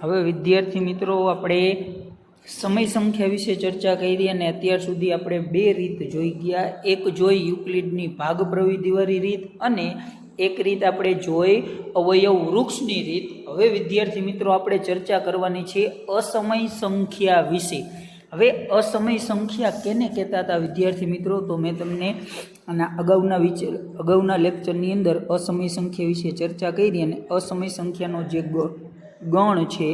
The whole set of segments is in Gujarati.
હવે વિદ્યાર્થી મિત્રો આપણે સમય સંખ્યા વિશે ચર્ચા કરી અને અત્યાર સુધી આપણે બે રીત જોઈ ગયા. એક જોઈ યુક્લિડની ભાગ પ્રવિધિવાળી રીત અને એક રીત આપણે જોઈ અવયવ વૃક્ષની રીત. હવે વિદ્યાર્થી મિત્રો આપણે ચર્ચા કરવાની છે અસમય સંખ્યા વિશે. હવે અસમય સંખ્યા કેને કહેતા હતા વિદ્યાર્થી મિત્રો? તો મેં તમને આના અગાઉના લેક્ચરની અંદર અસમય સંખ્યા વિશે ચર્ચા કરી અને અસમય સંખ્યાનો જે ગણ છે,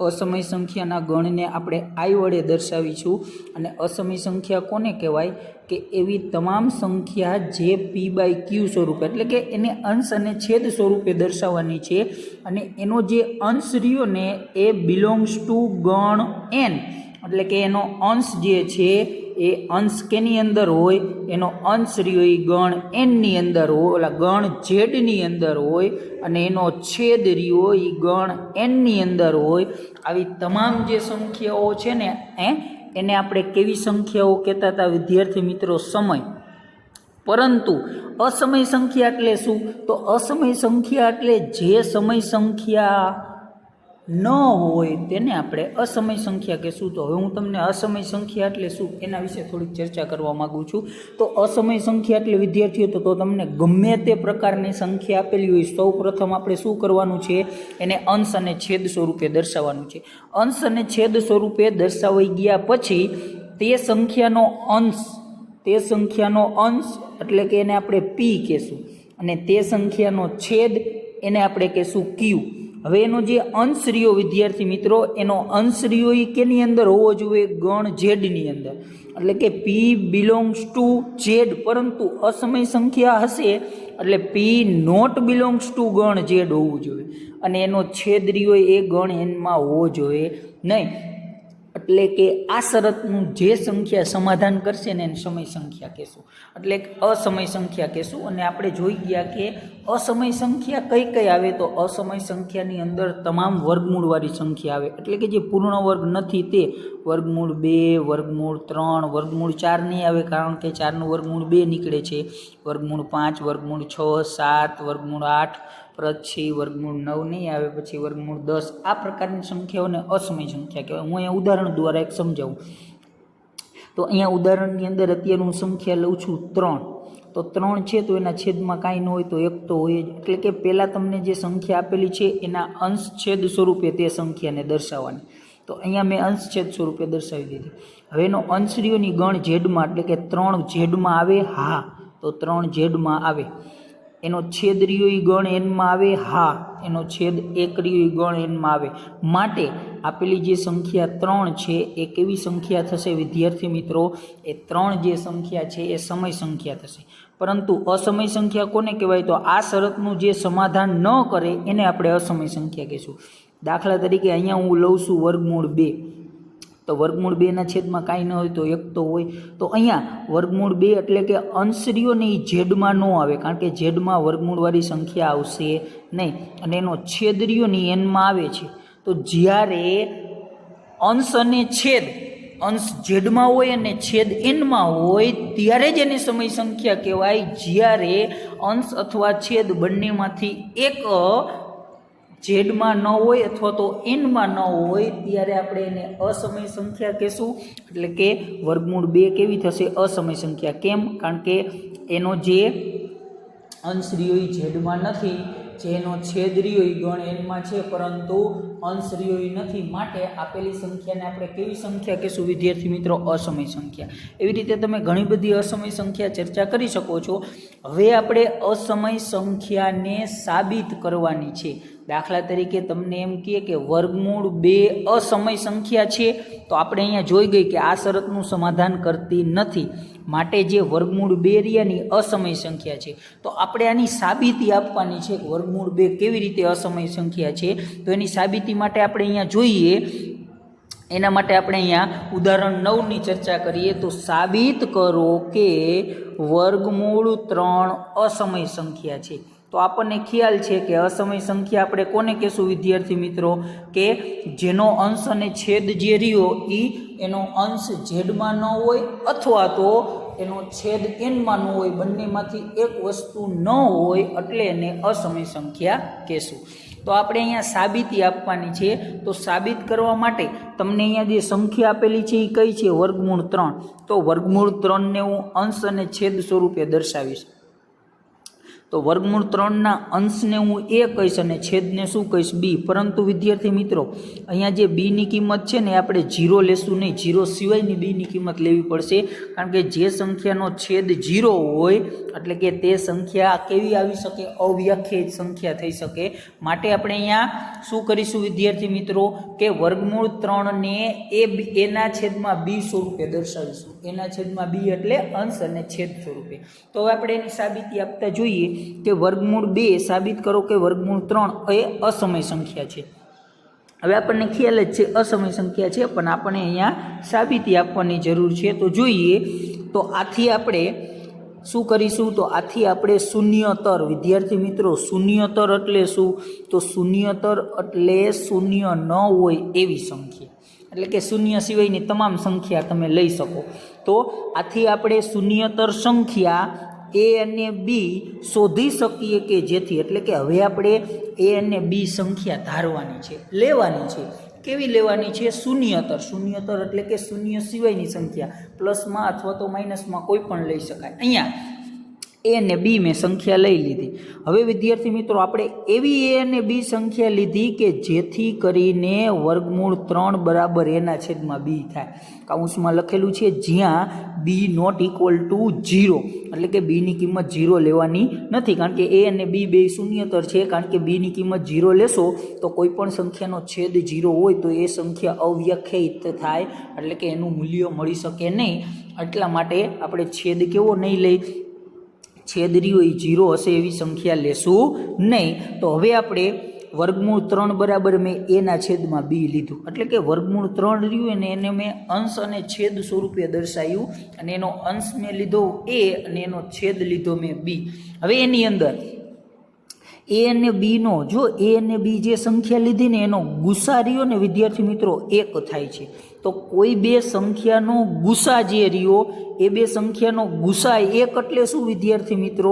અસમય સંખ્યાના ગણને આપણે આઈ વડે દર્શાવીશું. અને અસમય સંખ્યા કોને કહેવાય? કે એવી તમામ સંખ્યા જે પી બાય ક્યુ સ્વરૂપે, એટલે કે એને અંશ અને છેદ સ્વરૂપે દર્શાવવાની છે. અને એનો જે અંશ રહ્યો ને એ બિલોંગ્સ ટુ ગણ એન, એટલે કે એનો અંશ જે છે એ અંશ કેની અંદર હોય? એનો અંશ રહ્યો એ ગણ એનની અંદર હોય, ઓલા ગણ ઝેડની અંદર હોય, અને એનો છેદ રહ્યો એ ગણ એનની અંદર હોય. આવી તમામ જે સંખ્યાઓ છે ને એને આપણે કેવી સંખ્યાઓ કહેતા હતા વિદ્યાર્થી મિત્રો? સમય. પરંતુ અસમય સંખ્યા એટલે શું? તો અસમય સંખ્યા એટલે જે સમય સંખ્યા ન હોય તેને આપણે અસમય સંખ્યા કહેશું. તો હવે હું તમને અસમય સંખ્યા એટલે શું એના વિશે થોડીક ચર્ચા કરવા માગું છું. તો અસમય સંખ્યા એટલે વિદ્યાર્થીઓ તો તમને ગમે તે પ્રકારની સંખ્યા આપેલી હોય, સૌ પ્રથમ આપણે શું કરવાનું છે? એને અંશ અને છેદ સ્વરૂપે દર્શાવવાનું છે. અંશ અને છેદ સ્વરૂપે દર્શાવાઈ ગયા પછી તે સંખ્યાનો અંશ એટલે કે એને આપણે પી કહેશું, અને તે સંખ્યાનો છેદ એને આપણે કહેશું ક્યુ. હવે એનો જે અંશ રહ્યો વિદ્યાર્થી મિત્રો, એનો અંશ રહ્યો એ કેની અંદર હોવો જોઈએ? ગણ ઝેડની અંદર. એટલે કે પી બિલોંગ્સ ટુ ઝેડ, પરંતુ અસમય સંખ્યા હશે એટલે પી નોટ બિલોંગ્સ ટુ ગણ ઝેડ હોવું જોઈએ, અને એનો છેદ રહ્યો એ ગણ એનમાં હોવો જોઈએ નહીં. એટલે કે આ શરતનું જે સંખ્યા સમાધાન કરશે ને એને સમય સંખ્યા કહેશું, એટલે અસમય સંખ્યા કહેશું. અને આપણે જોઈ ગયા કે અસમય સંખ્યા કઈ કઈ આવે? તો અસમય સંખ્યાની અંદર તમામ વર્ગમૂળવાળી સંખ્યા આવે, એટલે કે જે પૂર્ણ વર્ગ નથી તે વર્ગમૂળ 2, વર્ગમૂળ 3, વર્ગમૂળ 4 નહીં આવે, કારણ કે 4નું વર્ગમૂળ 2 નીકળે છે. વર્ગમૂળ 5, વર્ગમૂળ 6, 7, વર્ગમૂળ 8, પછી વર્ગમૂળ 9 નહીં આવે, પછી વર્ગમૂળ 10. આ પ્રકારની સંખ્યાઓને અસમય સંખ્યા કહેવાય. હું અહીંયા ઉદાહરણ દ્વારા એક સમજાવું. તો અહીંયા ઉદાહરણની અંદર અત્યારે હું સંખ્યા લઉં છું 3. તો 3 છે તો એના છેદમાં કાંઈ ન હોય તો 1 તો હોય જ. એટલે કે પહેલાં તમને જે સંખ્યા આપેલી છે એના અંશ છેદ સ્વરૂપે તે સંખ્યાને દર્શાવવાની. તો અહીંયા મેં અંશ છેદ સ્વરૂપે દર્શાવી દીધી. હવે એનો અંશ રહ્યોની ગણ ઝેડમાં, એટલે કે 3 ઝેડમાં આવે? હા, તો 3 ઝેડમાં આવે. એનો છેદ રહ્યો એ ગણ એનમાં આવે? હા, એનો છેદ 1 રહ્યો એ ગણ એનમાં આવે. માટે આપેલી જે સંખ્યા 3 છે એ કેવી સંખ્યા થશે વિદ્યાર્થી મિત્રો? એ 3 જે સંખ્યા છે એ સમય સંખ્યા થશે. પરંતુ અસમય સંખ્યા કોને કહેવાય? તો આ શરતનું જે સમાધાન ન કરે એને આપણે અસમય સંખ્યા કહીશું. દાખલા તરીકે અહીંયા હું લઉં છું વર્ગમૂળ 2. તો વર્ગમૂળ 2ના છેદમાં કાંઈ ન હોય તો 1 તો હોય. તો અહીંયા વર્ગમૂળ 2 એટલે કે અંશ રહ્યો ને એ ઝેડમાં ન આવે, કારણ કે ઝેડમાં વર્ગમૂળવાળી સંખ્યા આવશે નહીં, અને એનો છેદ રહ્યો ને એનમાં આવે છે. તો જ્યારે અંશ અને છેદ, અંશ ઝેડમાં હોય અને છેદ એનમાં હોય ત્યારે જ એની સમય સંખ્યા કહેવાય. જ્યારે અંશ અથવા છેદ બંનેમાંથી એક ઝેડમાં ન હોય અથવા તો એનમાં ન હોય ત્યારે આપણે એને અસમય સંખ્યા કહેશું. એટલે કે વર્ગમૂળ 2 કેવી થશે? અસમય સંખ્યા. કેમ? કારણ કે એનો જે અંશ રહ્યો એ ઝેડમાં નથી, જેનો છેદ રહ્યો એ ગણ એનમાં છે, પરંતુ અંશ રહ્યો એ નથી. માટે આપેલી સંખ્યાને આપણે કેવી સંખ્યા કહેશું વિદ્યાર્થી મિત્રો? અસમય સંખ્યા. એવી રીતે તમે ઘણી બધી અસમય સંખ્યા ચર્ચા કરી શકો છો. હવે આપણે અસમય સંખ્યાને સાબિત કરવાની છે. દાખલા તરીકે તમને એમ કહે કે વર્ગમૂળ 2 અસમય સંખ્યા છે, તો આપણે અહીંયા જોઈ ગઈ કે આ શરતનું સમાધાન કરતી નથી. માટે જે વર્ગમૂળ 2 રહ્યાની અસમય સંખ્યા છે, તો આપણે આની સાબિતી આપવાની છે કે વર્ગમૂળ 2 કેવી રીતે અસમય સંખ્યા છે. તો એની સાબિતી માટે આપણે અહીંયા જોઈએ. એના માટે આપણે અહીંયા ઉદાહરણ 9ની ચર્ચા કરીએ. તો સાબિત કરો કે વર્ગમૂળ 3 અસમય સંખ્યા છે. તો આપણને ખ્યાલ છે કે અસમય સંખ્યા આપણે કોને કહેશું વિદ્યાર્થી મિત્રો? કે જેનો અંશ અને છેદ જે રહ્યો એનો અંશ ઝેડમાં ન હોય અથવા તો એનો છેદ એનમાં ન હોય, બંનેમાંથી એક વસ્તુ ન હોય, એટલે એને અસમય સંખ્યા કહેશું. તો આપણે અહીંયા સાબિતી આપવાની છે. તો સાબિત કરવા માટે તમને અહીંયા જે સંખ્યા આપેલી છે એ કઈ છે? વર્ગમૂળ 3. તો વર્ગમૂળ 3 ને હું અંશ અને છેદ સ્વરૂપે દર્શાવીશ. તો વર્ગમૂળ 3ના અંશને હું a કહીશ અને છેદને શું કહીશ? b. પરંતુ વિદ્યાર્થી મિત્રો અહીંયા જે b ની કિંમત છે ને આપણે 0 લેશું નહીં, 0 સિવાયની b ની કિંમત લેવી પડશે. કારણ કે જે સંખ્યાનો છેદ 0 હોય એટલે કે તે સંખ્યા કેવી આવી શકે? અવ્યાખ્યાયિત સંખ્યા થઈ શકે. માટે આપણે અહીંયા શું કરીશું વિદ્યાર્થી મિત્રો કે વર્ગમૂળ 3 ને એના છેદમાં b સ્વરૂપે દર્શાવીશું. એના છેદમાં b એટલે અંશ અને છેદ સ્વરૂપે. તો હવે આપણે એની સાબિતી આપતા જોઈએ કે વર્ગમૂળ 2 સાબિત કરો કે વર્ગમૂળ 3 એ અસમય સંખ્યા છે. હવે આપણને ખ્યાલ જ છે અસમય સંખ્યા છે, પણ આપણે અહીંયા સાબિતી આપવાની જરૂર છે. તો જોઈએ, તો આથી આપણે શું કરીશું? તો આથી આપણે શૂન્યતર, વિદ્યાર્થી મિત્રો શૂન્યતર એટલે શું? તો શૂન્યતર એટલે શૂન્ય ન હોય એવી સંખ્યા, એટલે કે શૂન્ય સિવાયની તમામ સંખ્યા તમે લઈ શકો. તો આથી આપણે શૂન્યતર સંખ્યા a અને b શોધી શકીએ કે જેથી, એટલે કે હવે આપણે a અને b સંખ્યા ધારવાની છે, લેવાની છે. કેવી લેવાની છે? શૂન્યતર. શૂન્યતર એટલે કે શૂન્ય સિવાયની સંખ્યા, પ્લસમાં અથવા તો માઇનસમાં કોઈ પણ લઈ શકાય. અહીંયા a અને b મેં સંખ્યા લઈ લીધી. હવે વિદ્યાર્થી મિત્રો આપણે એવી a અને b સંખ્યા લીધી કે જેથી કરીને વર્ગમૂળ 3 બરાબર એના છેદમાં b થાય. કાઉન્સમાં લખેલું છે જ્યાં b નોટ ઇક્વલ ટુ 0, એટલે કે b ની કિંમત 0 લેવાની નથી. કારણ કે a અને b બે શૂન્યતર છે. કારણ કે b ની કિંમત 0 લેશો તો કોઈ પણ સંખ્યાનો છેદ 0 હોય તો એ સંખ્યા અવ્યાખ્યાયિત થાય, એટલે કે એનું મૂલ્ય મળી શકે નહીં. એટલા માટે આપણે છેદ કેવો નહીં લઈ? છેદ રહ્યો એ 0 હશે એવી સંખ્યા લેશું નહીં. તો હવે આપણે વર્ગમૂળ 3 બરાબર મેં એના છેદમાં b લીધું, એટલે કે વર્ગમૂળ 3 રહ્યું ને એને મેં અંશ અને છેદ સ્વરૂપે દર્શાવ્યું, અને એનો અંશ મેં લીધો a અને એનો છેદ લીધો મેં b. હવે એની અંદર a અને b નો, જો a અને b જે સંખ્યા લીધી ને એનો ગુસા રહ્યો ને વિદ્યાર્થી મિત્રો 1 થાય છે. તો કોઈ બે સંખ્યાનો ગુસા જે રહ્યો એ બે સંખ્યાનો ગુસા 1 એટલે શું વિદ્યાર્થી મિત્રો?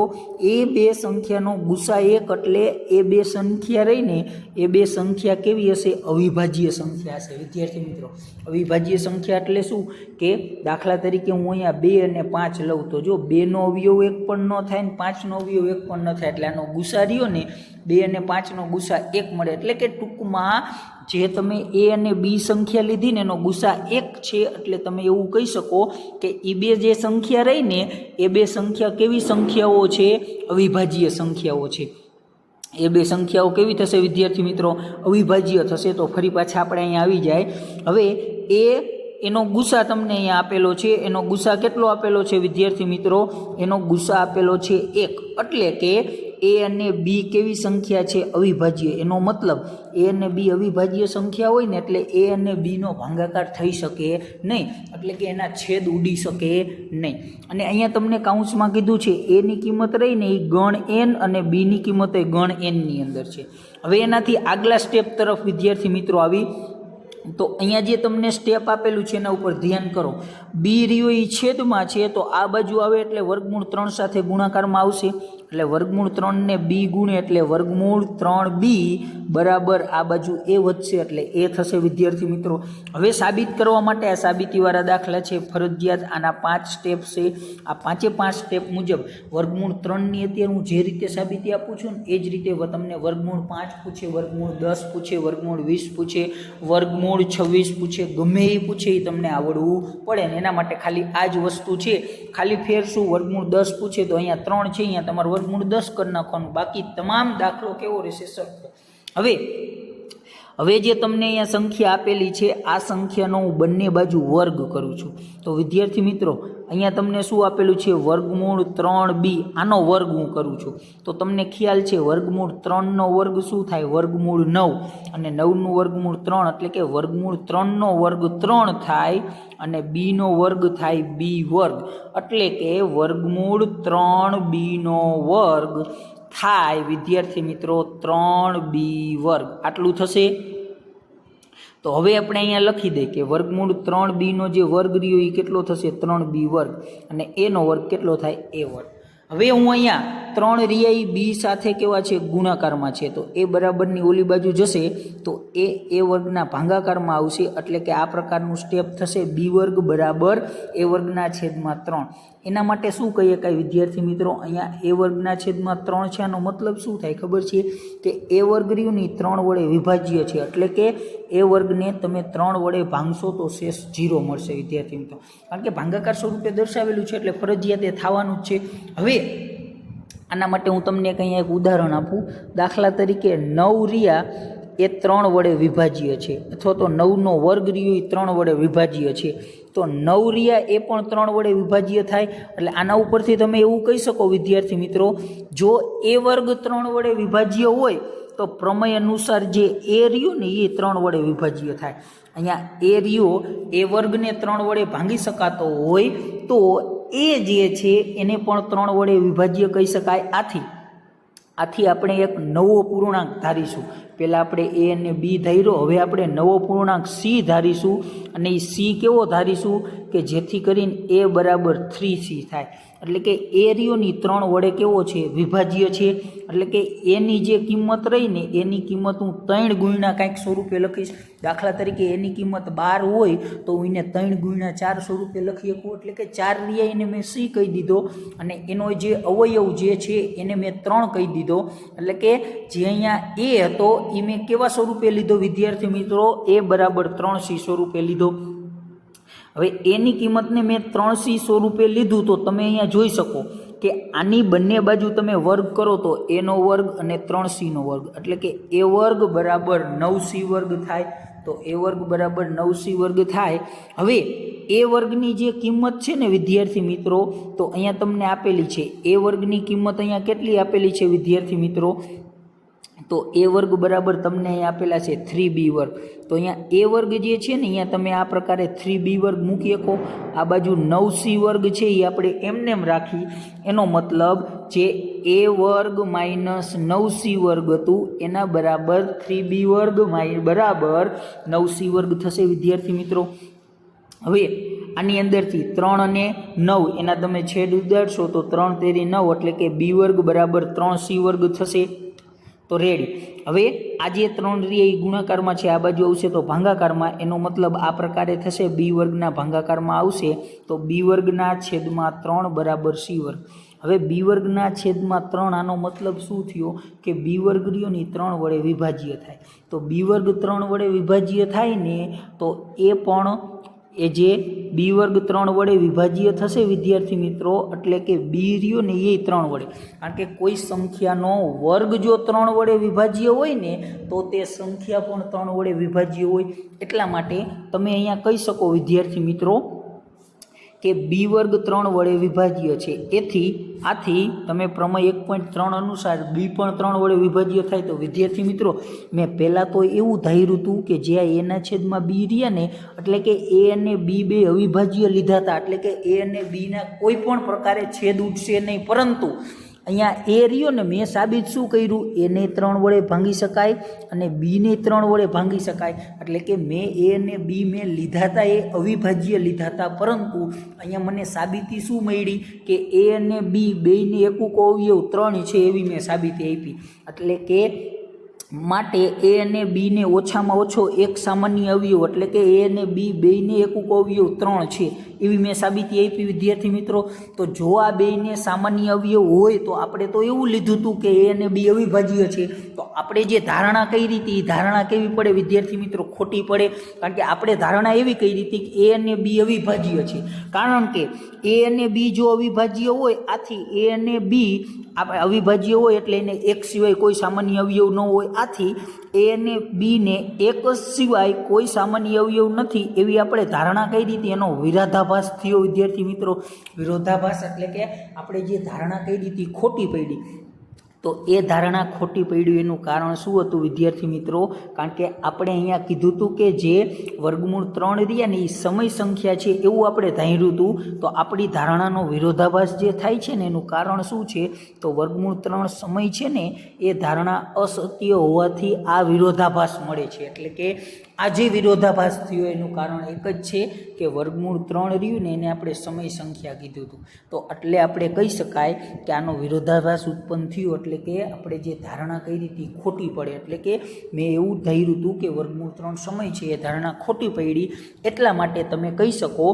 એ બે સંખ્યાનો ગુસા 1 એટલે એ બે સંખ્યા રહીને એ બે સંખ્યા કેવી હશે? અવિભાજ્ય સંખ્યા હશે વિદ્યાર્થી મિત્રો. અવિભાજ્ય સંખ્યા એટલે શું? કે દાખલા તરીકે હું અહીંયા 2 અને 5 લઉં તો જો 2 નો અવયવ 1 પણ ન થાય ને 5 નો અવયવ 1 પણ ન થાય, એટલે આનો ગુસા રહ્યો ને 2 અને 5 નો ગુસા 1 મળે. એટલે કે ટૂંકમાં જે તમે a અને b સંખ્યા લીધી ને એનો ગુસા 1 છે, એટલે તમે એવું કહી શકો કે એ બે જે સંખ્યા રહી ને એ બે સંખ્યા કેવી સંખ્યાઓ છે? અવિભાજ્ય સંખ્યાઓ છે. એ બે સંખ્યાઓ કેવી થશે વિદ્યાર્થી મિત્રો? અવિભાજ્ય થશે. તો ફરી પાછા આપણે અહીંયા આવી જાય. હવે એનો ગુસા તમને અહીંયા આપેલો છે. એનો ગુસા કેટલો આપેલો છે વિદ્યાર્થી મિત્રો? એનો ગુસા આપેલો છે 1, એટલે કે a અને b કેવી સંખ્યા છે? અવિભાજ્ય. એનો મતલબ a અને b અવિભાજ્ય સંખ્યા હોય ને એટલે a અને b નો ભાગાકાર થઈ શકે નહીં, એટલે કે એના છેદ ઉડી શકે નહીં. અને અહીંયા તમને કાઉન્સમાં કીધું છે a ની કિંમત રહી ને એ ગણ n અને b ની કિંમત એ ગણ n ની અંદર છે. હવે એનાથી આગલા સ્ટેપ તરફ વિદ્યાર્થી મિત્રો આવી. તો અહીંયા જે તમને સ્ટેપ આપેલું છે એના ઉપર ધ્યાન કરો. b રહ્યો એ છેદમાં છે, તો આ બાજુ આવે એટલે વર્ગમૂળ 3 સાથે ગુણાકારમાં આવશે, એટલે વર્ગમૂળ 3 ને b ગુણે એટલે વર્ગમૂળ 3b બરાબર આ બાજુ a વધશે એટલે a થશે વિદ્યાર્થી મિત્રો. હવે સાબિત કરવા માટે આ સાબિતીવાળા દાખલા છે, ફરજિયાત આના 5 સ્ટેપ છે. આ 5 સ્ટેપ મુજબ વર્ગમૂળ 3ની અત્યારે હું જે રીતે સાબિતી આપું છું ને એ જ રીતે તમને વર્ગમૂળ 5 પૂછે, વર્ગમૂળ 10 પૂછે, વર્ગમૂળ 20 પૂછે, વર્ગમૂળ 26 પૂછે, ગમે એ પૂછે એ તમને આવડવું પડે ને. એના માટે ખાલી આ જ વસ્તુ છે. ખાલી ફેર શું? વર્ગમૂળ 10 પૂછે તો અહીંયા 3 છે, અહીંયા તમારે વર્ગમૂળ 10 કરી નાખવાનું, બાકી તમામ દાખલો કેવો રહેશે? સરખો. હવે જે તમને અહીંયા સંખ્યા આપેલી છે આ સંખ્યાનો હું બંને બાજુ વર્ગ કરું છું. તો વિદ્યાર્થી મિત્રો અહીંયા તમને શું આપેલું છે? વર્ગમૂળ 3b, આનો વર્ગ હું કરું છું. તો તમને ખ્યાલ છે વર્ગમૂળ 3 નો વર્ગ શું થાય? વર્ગમૂળ 9, અને 9 નું વર્ગમૂળ 3 એટલે કે વર્ગમૂળ 3 નો વર્ગ 3 થાય અને b નો વર્ગ થાય b વર્ગ, એટલે કે વર્ગમૂળ 3b નો વર્ગ થાય વિદ્યાર્થી મિત્રો 3b વર્ગ. આટલું થશે. તો હવે આપણે અહીંયા લખી દઈએ કે વર્ગમૂળ 3b નો જે વર્ગ રહ્યો એ કેટલો થશે? 3b વર્ગ, અને a નો વર્ગ કેટલો થાય? a વર્ગ. હવે હું અહીંયા 3 રિયાઈ બી સાથે કેવા છે ગુણાકારમાં છે, તો એ બરાબરની ઓલી બાજુ જશે તો એ વર્ગના ભાગાકારમાં આવશે, એટલે કે આ પ્રકારનું સ્ટેપ થશે બી વર્ગ બરાબર એ વર્ગના છેદમાં 3. એના માટે શું કહીએ કાંઈ વિદ્યાર્થી મિત્રો, અહીંયા એ વર્ગના છેદમાં 3 છે, આનો મતલબ શું થાય ખબર છે કે એ વર્ગ રહ્યુંની 3 વડે વિભાજ્ય છે, એટલે કે એ વર્ગને તમે 3 વડે ભાંગશો તો શેષ 0 મળશે વિદ્યાર્થી મિત્રો, કારણ કે ભાગાકાર સ્વરૂપે દર્શાવેલું છે એટલે ફરજિયાત એ થવાનું જ છે. હવે આના માટે હું તમને કંઈ એક ઉદાહરણ આપું. દાખલા તરીકે 9 રિયા એ 3 વડે વિભાજ્ય છે, અથવા તો 9નો વર્ગ રહ્યો એ 3 વડે વિભાજ્ય છે, તો 9 રિયા એ પણ 3 વડે વિભાજ્ય થાય. એટલે આના ઉપરથી તમે એવું કહી શકો વિદ્યાર્થી મિત્રો, જો એ વર્ગ 3 વડે વિભાજ્ય હોય તો પ્રમેય અનુસાર જે એ રહ્યો ને એ 3 વડે વિભાજ્ય થાય. અહીંયા એ રહ્યો એ વર્ગને 3 વડે ભાંગી શકાતો હોય તો એ જે છે એને પણ 3 વડે વિભાજ્ય કહી શકાય. આથી આપણે એક નવો પૂર્ણાંક ધારીશું. પહેલાં આપણે એ અને બી ધાર્યો, હવે આપણે નવો પૂર્ણાંક સી ધારીશું, અને એ સી કેવો ધારીશું કે જેથી કરીને એ બરાબર 3c થાય. એટલે કે એ રિયોની 3 વડે કેવો છે વિભાજ્ય છે, એટલે કે એની જે કિંમત રહી ને એની કિંમત હું 3 ગુણ્યા કાંઈક સ્વરૂપે લખીશ. દાખલા તરીકે એની કિંમત 12 હોય તો હું એને 3 ગુણ્યા 4 સ્વરૂપે લખી શકું, એટલે કે 4 રિયા એને મેં સી કહી દીધો, અને એનો જે અવયવ જે છે એને મેં 3 કહી દીધો. એટલે કે જે અહીંયા એ હતો એ મેં કેવા સ્વરૂપે લીધો વિદ્યાર્થી મિત્રો, એ બરાબર 3c સ્વરૂપે લીધો. હવે એની કિંમતને મેં 3c સ્વરૂપે લીધું તો તમે અહીંયા જોઈ શકો કે આની બંને બાજુ તમે વર્ગ કરો તો એનો વર્ગ અને 3cનો વર્ગ, એટલે કે એ વર્ગ બરાબર 9c વર્ગ થાય. તો એ વર્ગ બરાબર 9c વર્ગ થાય. હવે એ વર્ગની જે કિંમત છે ને વિદ્યાર્થી મિત્રો, તો અહીંયા તમને આપેલી છે એ વર્ગની કિંમત અહીંયા કેટલી આપેલી છે વિદ્યાર્થી મિત્રો, તો એ વર્ગ બરાબર તમને અહીં આપેલા છે 3b વર્ગ. તો અહીંયા એ વર્ગ જે છે ને અહીંયા તમે આ પ્રકારે 3b વર્ગ મૂકી શકો. આ બાજુ 9c વર્ગ છે એ આપણે એમનેમ રાખી, એનો મતલબ જે એ વર્ગ માઇનસ 9c વર્ગ હતું એના બરાબર 3b વર્ગ બરાબર 9c વર્ગ થશે વિદ્યાર્થી મિત્રો. હવે આની અંદરથી 3 અને 9 એના તમે છેદ ઉડાડશો તો 3 તેરી 9, એટલે કે b વર્ગ બરાબર 3c વર્ગ થશે. તો રેડી. હવે આ જે 3 રિયા એ ગુણાકારમાં છે, આ બાજુ આવશે તો ભાગાકારમાં, એનો મતલબ આ પ્રકારે થશે બી વર્ગના ભાગાકારમાં આવશે તો બી વર્ગના છેદમાં 3 બરાબર સી વર્ગ. હવે બી વર્ગના છેદમાં 3 આનો મતલબ શું થયો કે બી વર્ગ રહ્યોની 3 વડે વિભાજ્ય થાય. તો બી વર્ગ 3 વડે વિભાજ્ય થાય ને તો એ પણ એ જે બી વર્ગ 3 વડે વિભાજ્ય થશે વિદ્યાર્થી મિત્રો, એટલે કે બી રહ્યો ને એ 3 વડે, કારણ કે કોઈ સંખ્યાનો વર્ગ જો 3 વડે વિભાજ્ય હોય ને તો તે સંખ્યા પણ 3 વડે વિભાજ્ય હોય. એટલા માટે તમે અહીંયા કહી શકો વિદ્યાર્થી મિત્રો કે બી વર્ગ 3 વડે વિભાજ્ય છે. આથી તમે પ્રમેય 1.3 અનુસાર બી પણ 3 વડે વિભાજ્ય થાય. તો વિદ્યાર્થી મિત્રો મેં પહેલાં તો એવું ધાર્યું હતું કે જ્યાં એના છેદમાં બી રહ્યા ને, એટલે કે એ અને બી બે અવિભાજ્ય લીધા હતા, એટલે કે એ અને બીના કોઈ પણ પ્રકારે છેદ ઉઠશે નહીં. પરંતુ અહીંયા એ રહ્યો ને મેં સાબિત શું કર્યું, એને 3 વડે ભાંગી શકાય અને બીને 3 વડે ભાંગી શકાય. એટલે કે મેં એ અને બી મેં લીધા હતા એ અવિભાજ્ય લીધા હતા, પરંતુ અહીંયા મને સાબિતી શું મળી કે એ અને બી બેયને એકૂક અવયવ 3 છે એવી મેં સાબિતી આપી. એટલે કે માટે એ અને બીને ઓછામાં ઓછો એક સામાન્ય અવયવ, એટલે કે એ અને બી બેયને એકૂક અવયવ 3 છે એવી મેં સાબિતી આપી વિદ્યાર્થી મિત્રો. તો જો આ બેયને સામાન્ય અવયવ હોય તો આપણે તો એવું લીધું હતું કે એ અને બી અવિભાજ્ય છે. તો આપણે જે ધારણા કરી હતી એ ધારણા કેવી પડે વિદ્યાર્થી મિત્રો, ખોટી પડે. કારણ કે આપણે ધારણા એવી કરી હતી કે એ અને બી અવિભાજ્ય છે, કારણ કે એ અને બી જો અવિભાજ્ય હોય, આથી એ અને બી આપણે અવિભાજ્ય હોય એટલે એને એક સિવાય કોઈ સામાન્ય અવયવ ન હોય. આથી એ અને બીને એક જ સિવાય કોઈ સામાન્ય અવયવ નથી એવી આપણે ધારણા કરી હતી. એનો વિરોધાભાસ થયો વિદ્યાર્થી મિત્રો. વિરોધાભાસ એટલે કે આપણે જે ધારણા કરી હતી ખોટી પડી. તો એ ધારણા ખોટી પડી એનું કારણ શું હતું વિદ્યાર્થી મિત્રો, કારણ કે આપણે અહીંયા કીધું હતું કે જે વર્ગમૂળ 3 રહ્યા ને એ સમય સંખ્યા છે એવું આપણે ધાર્યું હતું. તો આપણી ધારણાનો વિરોધાભાસ જે થાય છે ને એનું કારણ શું છે, તો વર્ગમૂળ 3 સમય છે ને એ ધારણા અસત્ય હોવાથી આ વિરોધાભાસ મળે છે. એટલે કે આ જે વિરોધાભાસ થયો એનું કારણ એક જ છે કે વર્ગમૂળ 3 રહ્યું ને એને આપણે સમય સંખ્યા કીધું હતું. તો એટલે આપણે કહી શકાય કે આનો વિરોધાભાસ ઉત્પન્ન થયો, એટલે કે આપણે જે ધારણા કરી હતી ખોટી પડે. એટલે કે મેં એવું ધાર્યું હતું કે વર્ગમૂળ 3 સમય છે, એ ધારણા ખોટી પડી. એટલા માટે તમે કહી શકો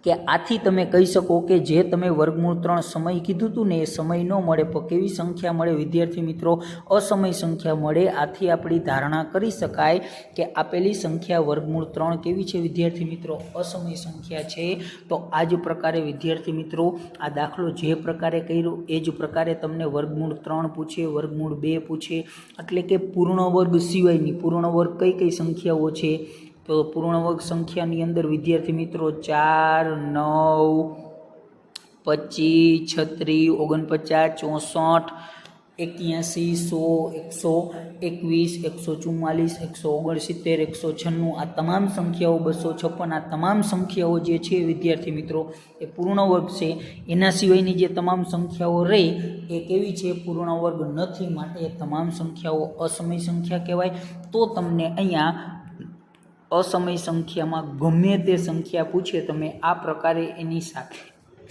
કે આથી તમે કહી શકો કે જે તમે વર્ગમૂળ 3 સમય કીધું હતું ને એ સમય ન મળે, પણ કેવી સંખ્યા મળે વિદ્યાર્થી મિત્રો? અસમય સંખ્યા મળે. આથી આપણી ધારણા કરી શકાય કે આપેલી સંખ્યા વર્ગમૂળ 3 કેવી છે વિદ્યાર્થી મિત્રો? અસમય સંખ્યા છે. તો આ જ પ્રકારે વિદ્યાર્થી મિત્રો આ દાખલો જે પ્રકારે કર્યો એ જ પ્રકારે તમને વર્ગમૂળ 3 પૂછે, વર્ગમૂળ 2 પૂછે, એટલે કે પૂર્ણ વર્ગ સિવાયની પૂર્ણ વર્ગ કઈ કઈ સંખ્યાઓ છે? તો પૂર્ણ વર્ગ સંખ્યાની અંદર વિદ્યાર્થી મિત્રો 4, 9, 25, 36, 49, 64, 81, 100, 121, 144, 169, 196 આ તમામ સંખ્યાઓ 256 આ તમામ સંખ્યાઓ જે છે વિદ્યાર્થી મિત્રો એ પૂર્ણ વર્ગ છે. એના સિવાયની જે તમામ સંખ્યાઓ રહે એ કેવી છે? પૂર્ણ વર્ગ નથી. માટે એ તમામ સંખ્યાઓ અસમય સંખ્યા કહેવાય. તો તમને અહીંયા અસમય સંખ્યામાં ગમે તે સંખ્યા પૂછે તમે આ પ્રકારે એની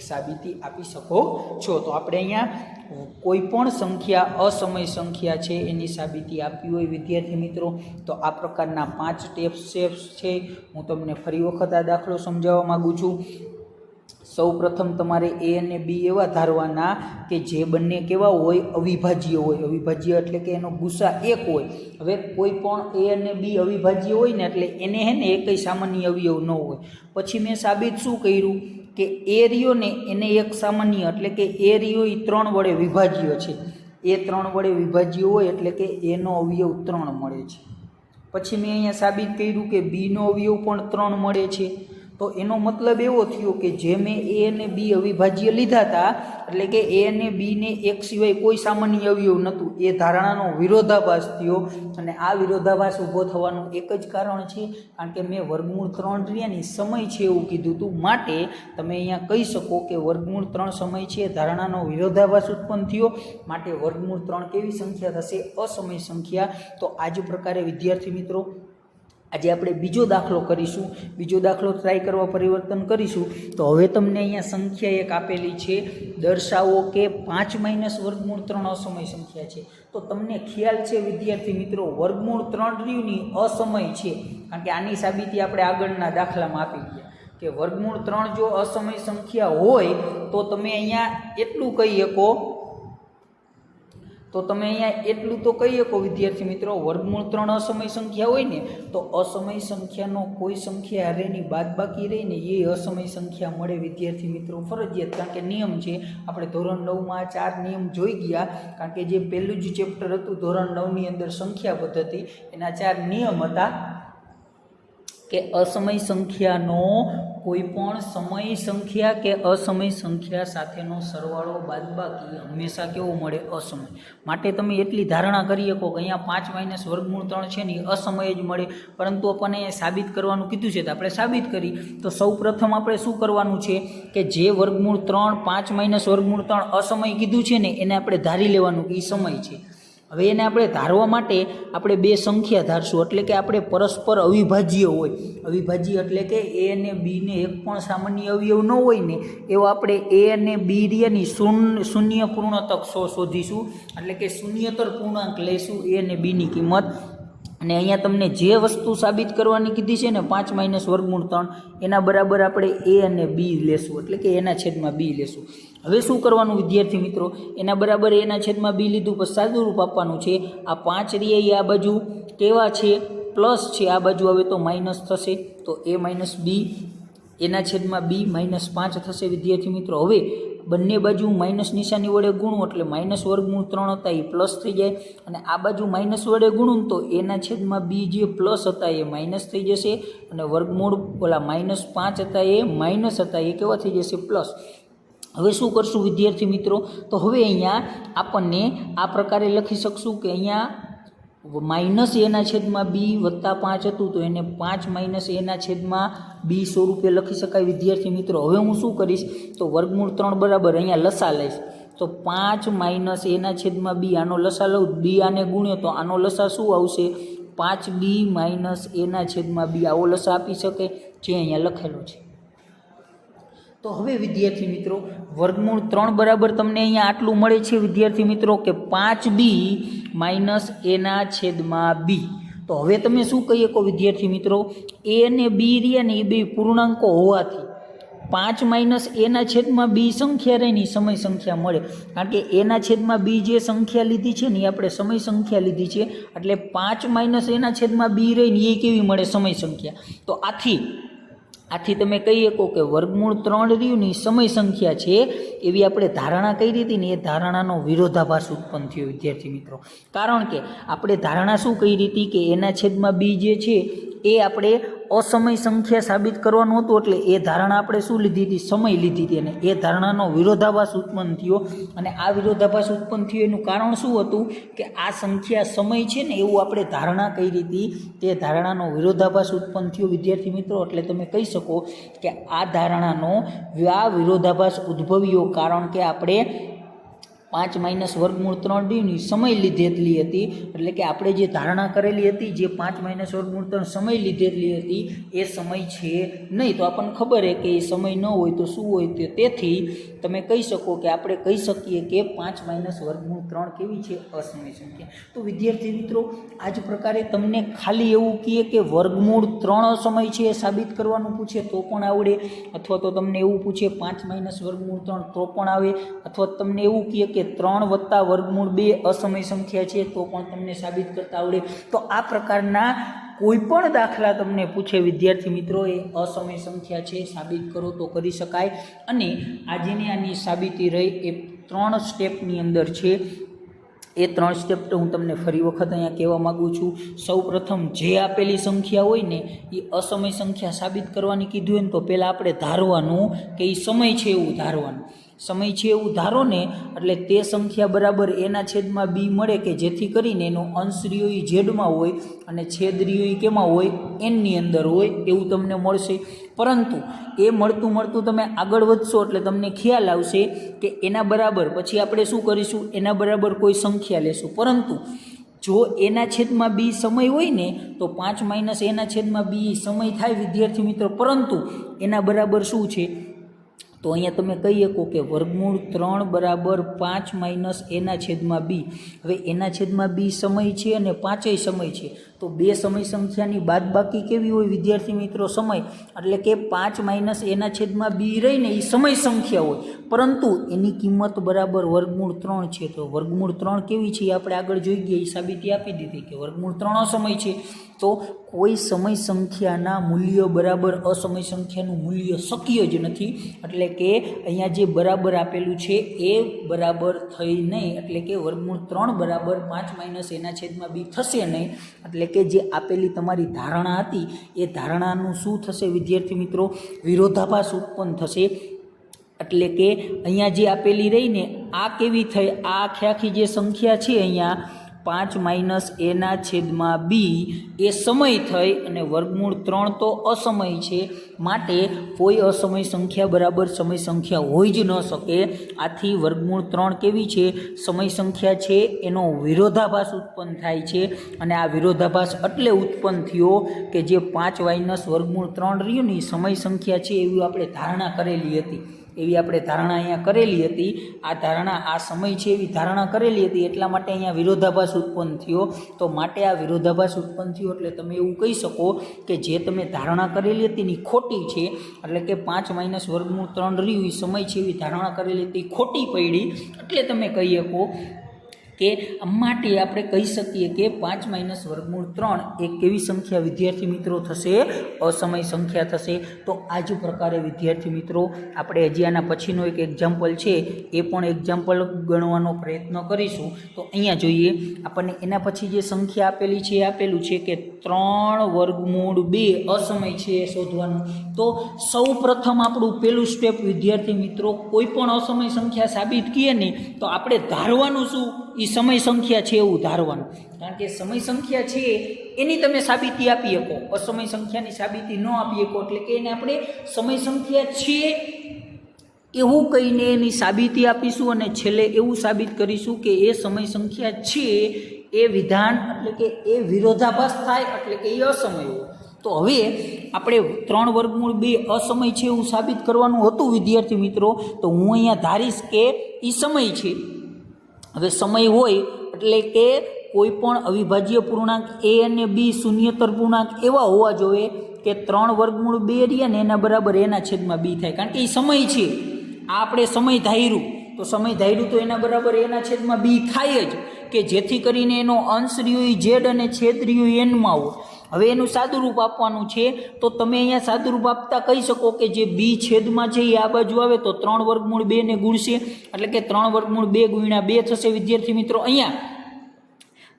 સાબિતી આપી શકો છો. તો આપણે અહીંયા કોઈ પણ સંખ્યા અસમય સંખ્યા છે એની સાબિતી આપી હોય વિદ્યાર્થી મિત્રો તો આ પ્રકારના 5 સ્ટેપ્સ છે. હું તમને ફરી વખત આ દાખલો સમજાવવા માગું છું. સૌ પ્રથમ તમારે એ અને બી એવા ધારવાના કે જે બંને કેવા હોય? અવિભાજ્ય હોય. અવિભાજ્ય એટલે કે એનો ગુસા 1 હોય. હવે કોઈ પણ એ અને બી અવિભાજ્ય હોય ને એટલે એને હે ને એકય સામાન્ય અવયવ ન હોય. પછી મેં સાબિત શું કર્યું કે એ રહ્યો ને એને એક સામાન્ય એટલે કે એ રહ્યો એ 3 વડે વિભાજ્ય છે. એ 3 વડે વિભાજ્ય હોય એટલે કે એનો અવયવ 3 મળે છે. પછી મેં અહીંયા સાબિત કર્યું કે બીનો અવયવ પણ 3 મળે છે. તો એનો મતલબ એવો થયો કે જે મેં એ અને બી અવિભાજ્ય લીધા હતા એટલે કે એ અને બીને એક સિવાય કોઈ સામાન્ય અવયવ નહોતું, એ ધારણાનો વિરોધાભાસ થયો. અને આ વિરોધાભાસ ઊભો થવાનું એક જ કારણ છે કારણ કે મેં વર્ગમૂળ 3 રહ્યાની સમય છે એવું કીધું હતું. માટે તમે અહીંયા કહી શકો કે વર્ગમૂળ 3 સમય છે, ધારણાનો વિરોધાભાસ ઉત્પન્ન થયો. માટે વર્ગમૂળ 3 કેવી સંખ્યા થશે? અસમય સંખ્યા. તો આ જ પ્રકારે વિદ્યાર્થી મિત્રો આજે આપણે બીજો દાખલો કરીશું. બીજો દાખલો ટ્રાય કરવા પરિવર્તન કરીશું. તો હવે તમને અહીંયા સંખ્યા એક આપેલી છે, દર્શાવો કે 5 - વર્ગમૂળ 3 અસમય સંખ્યા છે. તો તમને ખ્યાલ છે વિદ્યાર્થી મિત્રો વર્ગમૂળ 3 રહ્યુંની અસમય છે કારણ કે આની સાબિતી આપણે આગળના દાખલામાં આપી ગયા કે વર્ગમૂળ 3 જો અસમય સંખ્યા હોય તો તમે અહીંયા એટલું કહી શકો વિદ્યાર્થી મિત્રો વર્ગમૂળ 3 અસમય સંખ્યા હોય ને તો અસમય સંખ્યાનો કોઈ સંખ્યા હારેની બાદબાકી રહીને એ અસમય સંખ્યા મળે વિદ્યાર્થી મિત્રો ફરજિયાત. કારણ કે નિયમ છે, આપણે ધોરણ 9માં 4 નિયમ જોઈ ગયા. કારણ કે જે પહેલું જ ચેપ્ટર હતું ધોરણ 9ની અંદર સંખ્યા પદ્ધતિ, એના 4 નિયમ હતા કે અસમય સંખ્યાનો કોઈ પણ સમય સંખ્યા કે અસમય સંખ્યા સાથેનો સરવાળો બાદબાકી હંમેશા કેવો મળે? અસમય. માટે તમે એટલી ધારણા કરી શકો કે અહીંયા 5 - વર્ગમૂળ 3 છે ને અસમય જ મળે. પરંતુ આપણને સાબિત કરવાનું કીધું છે તો આપણે સાબિત કરી. તો સૌ પ્રથમ આપણે શું કરવાનું છે કે જે વર્ગમૂળ 3 5 - વર્ગમૂળ 3 અસમય કીધું છે ને એને આપણે ધારી લેવાનું કે એ સમય છે. હવે એને આપણે ધારવા માટે આપણે 2 સંખ્યા ધારશું એટલે કે આપણે પરસ્પર અવિભાજ્ય હોય. અવિભાજ્ય એટલે કે એ અને બીને એક પણ સામાન્ય અવયવ ન હોય ને એવો આપણે એ અને બી રીયાની શૂન્ય પૂર્ણતક શોધીશું. એટલે કે શૂન્યતર પૂર્ણાંક લઈશું એ અને બીની કિંમત. અને અહીંયા તમને જે વસ્તુ સાબિત કરવાની કીધી છે ને 5 - વર્ગમૂળ 3 એના બરાબર આપણે એ અને બી લેશું એટલે કે એના છેદમાં બી લેશું. હવે શું કરવાનું વિદ્યાર્થી મિત્રો? એના બરાબર એના છેદમાં બી લીધું પછી સાદુરૂપ આપવાનું છે. આ 5 રહ્યા આ બાજુ કેવા છે? પ્લસ છે. આ બાજુ હવે તો માઇનસ થશે તો એ - બી એના છેદમાં બી -5 થશે વિદ્યાર્થી મિત્રો. હવે બંને બાજુ માઇનસ નિશાની વડે ગુણવું એટલે વર્ગમૂળ 3 હતા એ પ્લસ થઈ જાય અને આ બાજુ માઇનસ વડે ગુણવું તો એના છેદમાં બી જે પ્લસ હતા એ માઇનસ થઈ જશે અને વર્ગમૂળ -5 હતા એ માઇનસ હતા એ કેવા થઈ જશે? પ્લસ. હવે શું કરશું વિદ્યાર્થી મિત્રો? તો હવે અહીંયા આપણને આ પ્રકારે લખી શકશું કે અહીંયા -a/b +5 હતું તો એને 5 - a/b સ્વરૂપે લખી શકાય વિદ્યાર્થી મિત્રો. હવે હું શું કરીશ તો વર્ગમૂળ 3 બરાબર અહીંયા લસા લઈશ તો 5 - a/b આનો લસા લઉં, b આને ગુણ્યો તો આનો લસા શું આવશે? 5b - a/b આવો લસા આપી શકે, જે અહીંયા લખેલો છે. તો હવે વિદ્યાર્થી મિત્રો વર્ગમૂળ 3 બરાબર તમને અહીંયા આટલું મળે છે વિદ્યાર્થી મિત્રો કે 5b - a/b. તો હવે તમે શું કહી શકો વિદ્યાર્થી મિત્રો, a અને b રહ્યા ને એ બે પૂર્ણાંકો હોવાથી 5 - a/b સંખ્યા રહી ને સમય સંખ્યા મળે. કારણ કે a/b જે સંખ્યા લીધી છે ને એ આપણે સમય સંખ્યા લીધી છે, એટલે 5 - a/b રહી ને એ કેવી મળે, સમય સંખ્યા. તો આથી તમે કહી શકો કે વર્ગમૂળ 3 રહ્યું ની સમય સંખ્યા છે એવી આપણે ધારણા કરી હતી ને એ ધારણાનો વિરોધાભાસ ઉત્પન્ન થયો વિદ્યાર્થી મિત્રો. કારણ કે આપણે ધારણા શું કરી હતી કે a/b જે છે એ આપણે અસમય સંખ્યા સાબિત કરવાનું હતું, એટલે એ ધારણા આપણે શું લીધી હતી, સમય લીધી હતી, અને એ ધારણાનો વિરોધાભાસ ઉત્પન્ન થયો. અને આ વિરોધાભાસ ઉત્પન્ન થયો એનું કારણ શું હતું કે આ સંખ્યા સમય છે ને એવું આપણે ધારણા કરી હતી, તે ધારણાનો વિરોધાભાસ ઉત્પન્ન થયો વિદ્યાર્થી મિત્રો. એટલે તમે કહી શકો કે આ ધારણાનો આ વિરોધાભાસ ઉદ્ભવ્યો, કારણ કે આપણે 5 - વર્ગમૂળ 3 ની સમય લીધેલી હતી. એટલે કે આપણે જે ધારણા કરેલી હતી, જે 5 - વર્ગમૂળ 3 સમય લીધેલી હતી એ સમય છે નહીં. તો આપણને ખબર છે કે એ સમય ન હોય તો શું હોય, તેથી તમે કહી શકો કે આપણે કહી શકીએ કે 5 - વર્ગમૂળ 3 કેવી છે, અસમય સંખ્યા. તો વિદ્યાર્થી મિત્રો આ જ પ્રકારે તમને ખાલી એવું કહીએ કે વર્ગમૂળ 3 અસમય છે એ સાબિત કરવાનું પૂછે તો પણ આવડે, અથવા તો તમને એવું પૂછે 5 - વર્ગમૂળ 3 તો પણ આવે, અથવા તમને એવું કહીએ કે 3 + વર્ગમૂળ 2 અસમય સંખ્યા છે તો પણ તમને સાબિત કરતા આવડે. તો આ પ્રકારના કોઈ પણ દાખલા તમને પૂછે વિદ્યાર્થી મિત્રો એ અસમય સંખ્યા છે સાબિત કરો તો કરી શકાય. અને આજની આની સાબિતી રહી એ 3 સ્ટેપની અંદર છે. એ 3 સ્ટેપ તો હું તમને ફરી વખત અહીંયા કહેવા માગું છું. સૌ પ્રથમ જે આપેલી સંખ્યા હોય ને એ અસમય સંખ્યા સાબિત કરવાની કીધું હોય ને તો પહેલાં આપણે ધારવાનું કે એ સમય છે એવું ધારવાનું. સમય છે એવું ધારો ને એટલે તે સંખ્યા બરાબર a/b મળે કે જેથી કરીને એનો અંશ રહ્યો એ ઝેડમાં હોય અને છેદ રહ્યો એ કેમાં હોય, એનની અંદર હોય એવું તમને મળશે. પરંતુ એ મળતું તમે આગળ વધશો એટલે તમને ખ્યાલ આવશે કે એના બરાબર પછી આપણે શું કરીશું, એના બરાબર કોઈ સંખ્યા લેશું. પરંતુ જો a/b સમય હોય ને તો 5 - a/b સમય થાય વિદ્યાર્થી મિત્રો. પરંતુ એના બરાબર શું છે, તો અહીંયા તમે કહી શકો કે વર્ગમૂળ 3 બરાબર 5 - a/b. હવે a/b સમય છે અને 5 સમય છે, તો બે સમય સંખ્યાની બાદબાકી કેવી હોય વિદ્યાર્થી મિત્રો, સમય. એટલે કે 5 - a/b રહીને એ સમય સંખ્યા હોય, પરંતુ એની કિંમત બરાબર વર્ગમૂળ 3 છે. તો વર્ગમૂળ 3 કેવી છે એ આપણે આગળ જોઈ ગયા, એ સાબિતી આપી દીધી કે વર્ગમૂળ 3 અસમય છે. તો કોઈ સમય સંખ્યાના મૂલ્ય બરાબર અસમય સંખ્યાનું મૂલ્ય શક્ય જ નથી. એટલે કે અહીંયા જે બરાબર આપેલું છે એ બરાબર થઈ નહીં, એટલે કે વર્ગમૂળ 3 બરાબર 5 - a/b થશે નહીં. એટલે કે જે આપેલી તમારી ધારણા હતી એ ધારણાનું શું થશે વિદ્યાર્થી મિત્રો, વિરોધાભાસ ઉત્પન્ન થશે. એટલે કે અહીંયા જે આપેલી રહી ને આ કેવી થઈ, આ આખી જે સંખ્યા છે અહીંયા 5 - a/b એ સમય થઈ અને વર્ગમૂળ 3 તો અસમય છે, માટે કોઈ અસમય સંખ્યા બરાબર સમય સંખ્યા હોઈ જ ન શકે. આથી વર્ગમૂળ 3 કેવી છે, સમય સંખ્યા છે, એનો વિરોધાભાસ ઉત્પન્ન થાય છે. અને આ વિરોધાભાસ એટલે ઉત્પન્ન થયો કે જે 5 - વર્ગમૂળ 3 રહ્યું ને સમય સંખ્યા છે એવી આપણે ધારણા કરેલી હતી. અહીંયા કરેલી હતી. આ ધારણા આ સમય છે એવી ધારણા કરેલી હતી, એટલા માટે અહીંયા વિરોધાભાસ ઉત્પન્ન થયો. તો માટે આ વિરોધાભાસ ઉત્પન્ન થયો એટલે તમે એવું કહી શકો કે જે તમે ધારણા કરેલી હતી ને ખોટી છે. એટલે કે 5 - વર્ગમૂળ 3 રહ્યું એ સમય છે એવી ધારણા કરેલી હતી ખોટી પડી. એટલે તમે કહી શકો કે માટે આપણે કહી શકીએ કે 5 - વર્ગમૂળ 3 એક કેવી સંખ્યા વિદ્યાર્થી મિત્રો થશે, અસમય સંખ્યા થશે. તો આ જ પ્રકારે વિદ્યાર્થી મિત્રો આપણે હજી આના પછીનો એક એક્ઝામ્પલ છે એ પણ એક્ઝામ્પલ ગણવાનો પ્રયત્ન કરીશું. તો અહીંયા જોઈએ આપણને એના પછી જે સંખ્યા આપેલી છે એ આપેલું છે કે 3 વર્ગમૂળ 2 અસમય છે એ શોધવાનું. તો સૌ પ્રથમ આપણું પહેલું સ્ટેપ વિદ્યાર્થી મિત્રો, કોઈ પણ અસમય સંખ્યા સાબિત કરીએ ને તો આપણે ધારવાનું શું, એ સમય સંખ્યા છે એવું ધારવાનું. કારણ કે સમય સંખ્યા છે એની તમે સાબિતી આપી શકો, અસમય સંખ્યાની સાબિતી ન આપી શકો. એટલે કે એને આપણે સમય સંખ્યા છે એવું કહીને એની સાબિતી આપીશું અને છેલ્લે એવું સાબિત કરીશું કે એ સમય સંખ્યા છે એ વિધાન એટલે કે એ વિરોધાભાસ થાય એટલે કે એ અસમય હોય. તો હવે આપણે 3√2 અસમય છે એવું સાબિત કરવાનું હતું વિદ્યાર્થી મિત્રો. તો હું અહીંયા ધારીશ કે એ સમય છે. હવે સમય હોય એટલે કે કોઈ પણ અવિભાજ્ય પૂર્ણાંક a અને b શૂન્યતર પૂર્ણાંક એવા હોવા જોઈએ કે 3√2 રહ્યા ને એના બરાબર એના છેદમાં b થાય, કારણ કે એ સમય છે. આ આપણે સમય ધાર્યું તો સમય ધાર્યું તો એના બરાબર એના છેદમાં b થાય જ, કે જેથી કરીને એનો અંશ રહ્યો એ z અને છેદ રહ્યો n માં હોય. હવે એનું સાદુરૂપ આપવાનું છે, તો તમે અહીંયા સાદુરૂપ આપતા કહી શકો કે જે b છેદમાં છે એ આ બાજુ આવે તો 3√2 ને ગુણશે, એટલે કે 3√2 ગુણ્યા 2 થશે વિદ્યાર્થી મિત્રો. અહીંયા